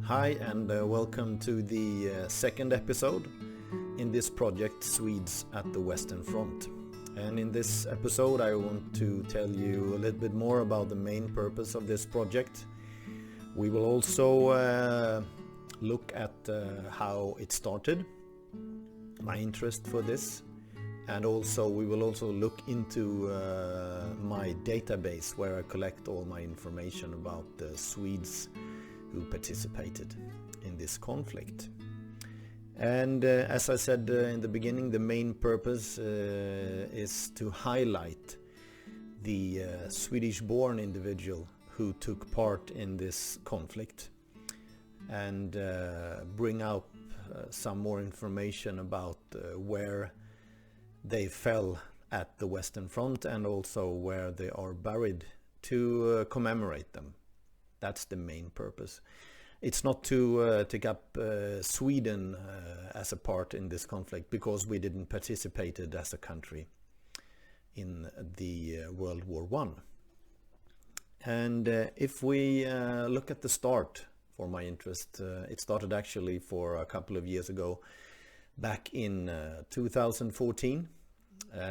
Hi and welcome to the second episode in this project Swedes at the Western Front. And in this episode I want to tell you a little bit more about the main purpose of this project. We will also look at how it started, my interest for this, and also we will also look into my database where I collect all my information about the Swedes who participated in this conflict. And as I said in the beginning, the main purpose is to highlight the Swedish-born individual who took part in this conflict and bring out some more information about where they fell at the Western Front and also where they are buried to commemorate them. That's the main purpose. It's not to take up Sweden as a part in this conflict, because we didn't participate as a country in the World War I. And if we look at the start for my interest, it started actually for a couple of years ago, back in 2014,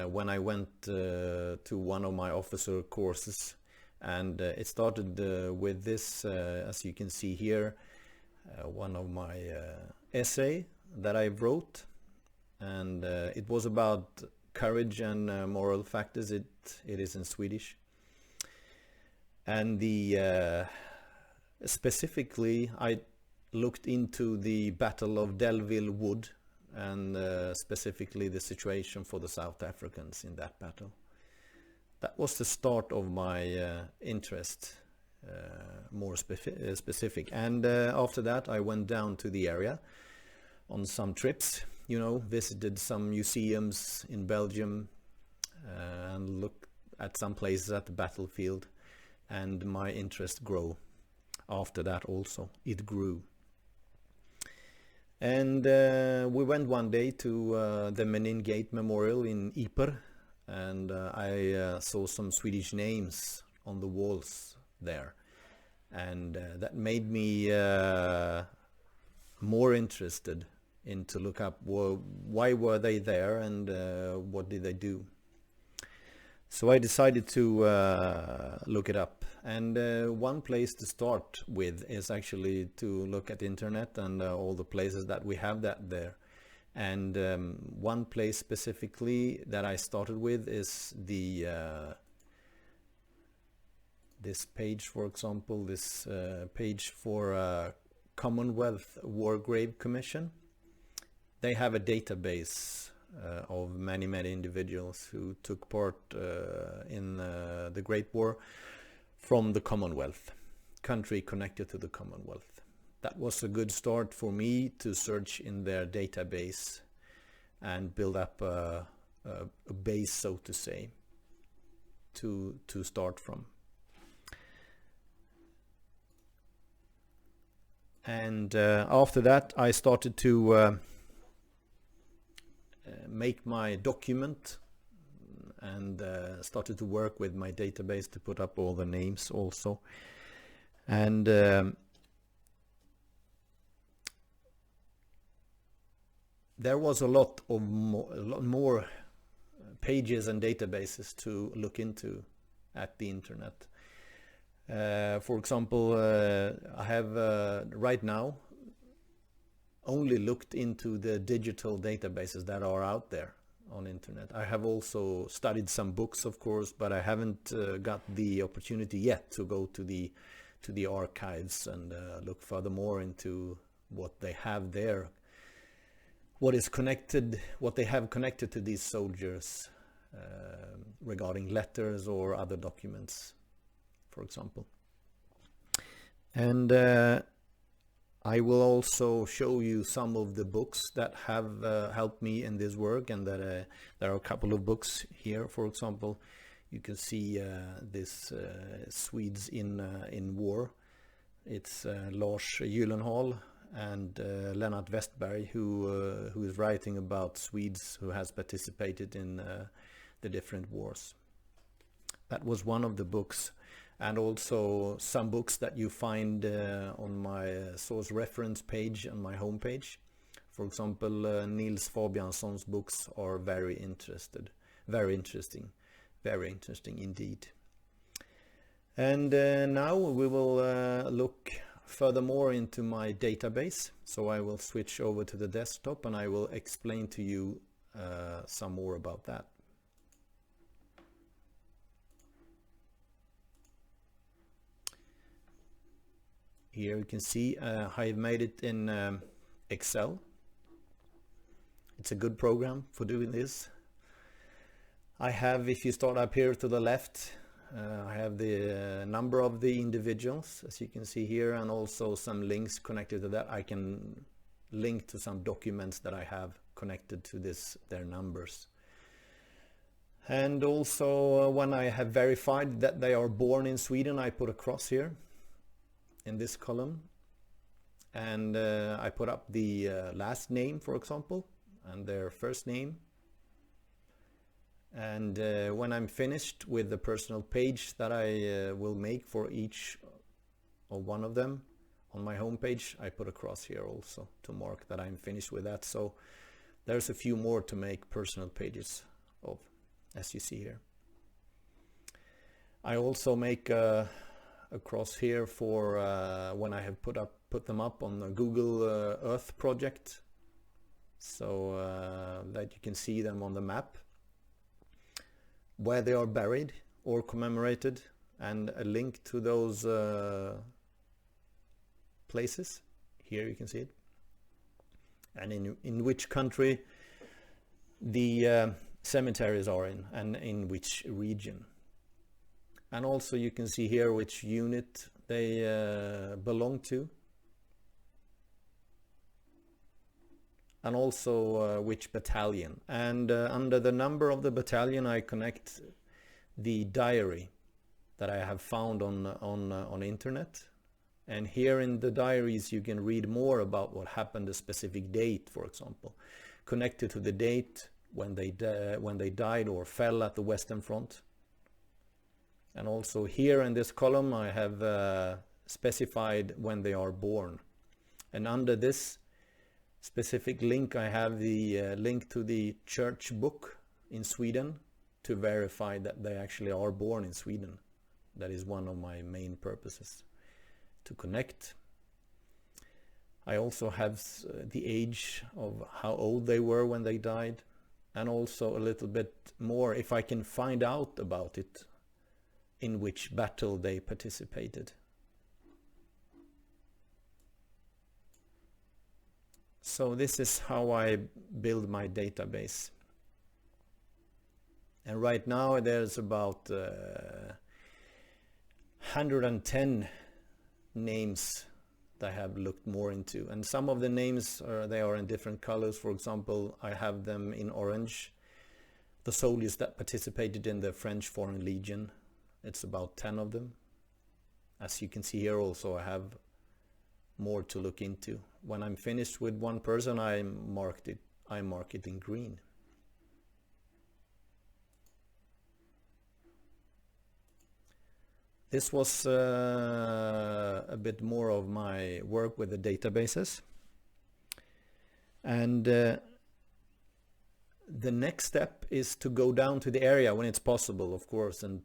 when I went to one of my officer courses. And it started with this, as you can see here, one of my essay that I wrote, and it was about courage and moral factors. It is in Swedish, and the specifically I looked into the Battle of Delville Wood, and specifically the situation for the South Africans in that battle. That was the start of my interest, more specific. And after that I went down to the area on some trips, visited some museums in Belgium and looked at some places at the battlefield, and my interest grew after that also. It grew. And we went one day to the Menin Gate Memorial in Ypres, and I saw some Swedish names on the walls there, and that made me more interested in to look up why were they there and what did they do. So I decided to look it up, and one place to start with is actually to look at the internet and all the places that we have that there. And one place specifically that I started with is the this page, for example, this page for Commonwealth War Grave Commission. They have a database of many individuals who took part in the Great War from the Commonwealth, country connected to the Commonwealth. That was a good start for me to search in their database and build up a base, so to say, to start from. And after that I started to make my document and started to work with my database to put up all the names also. And there was a lot more pages and databases to look into at the internet. For example, I have right now only looked into the digital databases that are out there on internet. I have also studied some books, of course, but I haven't got the opportunity yet to go to the archives and look furthermore into what they have there. What they have connected to these soldiers regarding letters or other documents, for example. And I will also show you some of the books that have helped me in this work, and that there are a couple of books here. For example, you can see this Swedes in War. It's Lars Gyllenhaal and Lennart Westberg, who is writing about Swedes who has participated in the different wars. That was one of the books. and also some books that you find on my source reference page on my homepage. For example, Nils Fabiansson's books are very interesting, very interesting indeed. And now we will look furthermore into my database. So I will switch over to the desktop and I will explain to you some more about that. Here you can see I've made it in Excel. It's a good program for doing this. I have, if you start up here to the left, I have the number of the individuals, as you can see here, and also some links connected to that. I can link to some documents that I have connected to their numbers. And also when I have verified that they are born in Sweden, I put a cross here in this column, and I put up the last name, for example, and their first name. And when I'm finished with the personal page that I will make for each or one of them on my homepage, I put a cross here also to mark that I'm finished with that. So there's a few more to make personal pages of, as you see here. I also make a cross here for when I have put them up on the Google Earth project, so that you can see them on the map where they are buried or commemorated, and a link to those places. Here you can see it, and in which country the cemeteries are in, and in which region. And also you can see here which unit they belong to, and also which battalion. And under the number of the battalion I connect the diary that I have found on internet. And here in the diaries you can read more about what happened, a specific date, for example, connected to the date when they died or fell at the Western Front. And also here in this column I have specified when they are born. And under this specific link I have the link to the church book in Sweden to verify that they actually are born in Sweden. That is one of my main purposes, to connect. I also have the age of how old they were when they died, and also a little bit more, if I can find out about it, in which battle they participated. So this is how I build my database. And right now there's about 110 names that I have looked more into, and some of the names they are in different colors. For example, I have them in orange, the soldiers that participated in the French Foreign Legion. It's about 10 of them. As you can see here also I have more to look into. When I'm finished with one person, I mark it in green. This was a bit more of my work with the databases. And the next step is to go down to the area when it's possible, of course, and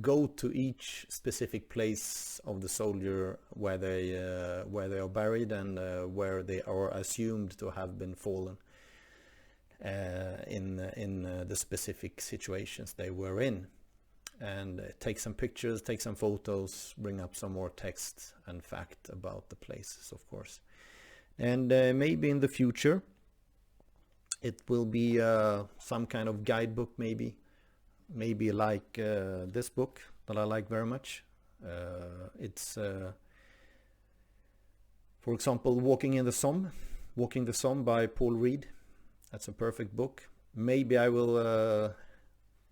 go to each specific place of the soldier where they are buried, and where they are assumed to have been fallen in the specific situations they were in. And take some pictures, take some photos, bring up some more text and fact about the places, of course. And maybe in the future it will be some kind of guidebook, maybe like this book that I like very much. It's for example Walking the Somme by Paul Reed. That's a perfect book. Maybe I will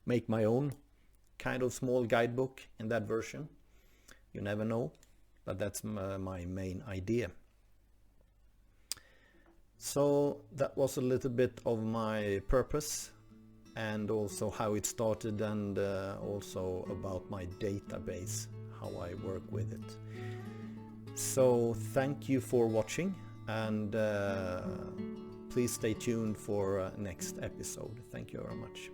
make my own kind of small guidebook in that version. You never know, but that's my main idea. So that was a little bit of my purpose, and also how it started, and also about my database, how I work with it. So thank you for watching, and please stay tuned for next episode. Thank you very much.